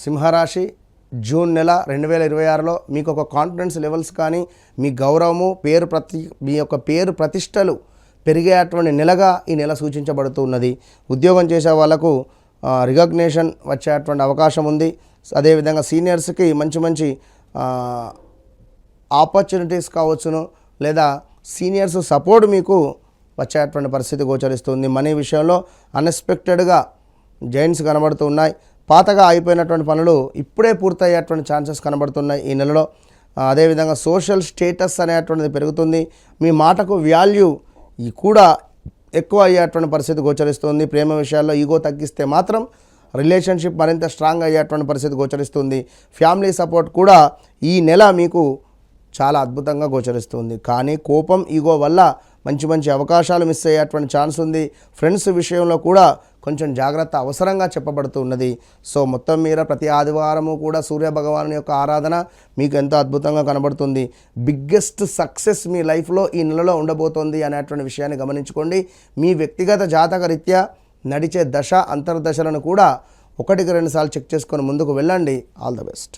సింహరాశి జూన్ నెల 2026లో మీకు ఒక కాన్ఫిడెన్స్ లెవెల్స్ కానీ మీ గౌరవము మీ యొక్క పేరు ప్రతిష్టలు పెరిగేటువంటి నెలగా ఈ నెల సూచించబడుతూ ఉన్నది. ఉద్యోగం చేసే వాళ్ళకు రికగ్నిషన్ వచ్చేటువంటి అవకాశం ఉంది. అదేవిధంగా సీనియర్స్కి మంచి ఆపర్చునిటీస్ కావచ్చును, లేదా సీనియర్స్ సపోర్ట్ మీకు వచ్చేటువంటి పరిస్థితి గోచరిస్తుంది. మనీ విషయంలో అన్ఎక్స్పెక్టెడ్గా జైంట్స్ కనబడుతూ ఉన్నాయి. పాతగా అయిపోయినటువంటి పనులు ఇప్పుడే పూర్తయ్యేటువంటి ఛాన్సెస్ కనబడుతున్నాయి ఈ నెలలో. అదేవిధంగా సోషల్ స్టేటస్ అనేటువంటిది పెరుగుతుంది. మీ మాటకు వాల్యూ కూడా ఎక్కువ అయ్యేటువంటి పరిస్థితి గోచరిస్తుంది. ప్రేమ విషయాల్లో ఈగో తగ్గిస్తే మాత్రం రిలేషన్షిప్ మరింత స్ట్రాంగ్ అయ్యేటువంటి పరిస్థితి గోచరిస్తుంది. ఫ్యామిలీ సపోర్ట్ కూడా ఈ నెల మీకు చాలా అద్భుతంగా గోచరిస్తుంది. కానీ కోపం ఈగో వల్ల మంచి అవకాశాలు మిస్ అయ్యేటువంటి ఛాన్స్ ఉంది. ఫ్రెండ్స్ విషయంలో కూడా కొంచెం జాగ్రత్త అవసరంగా చెప్పబడుతూ ఉన్నది. సో మొత్తం మీద ప్రతి ఆదివారము కూడా సూర్య భగవాను యొక్క ఆరాధన మీకు ఎంతో అద్భుతంగా కనబడుతుంది. బిగ్గెస్ట్ సక్సెస్ మీ లైఫ్లో ఈ నెలలో ఉండబోతోంది అనేటువంటి విషయాన్ని గమనించుకోండి. మీ వ్యక్తిగత జాతక రీత్యా నడిచే దశ అంతర్దశలను కూడా 1-2 సార్లు చెక్ చేసుకొని ముందుకు వెళ్ళండి. All the best.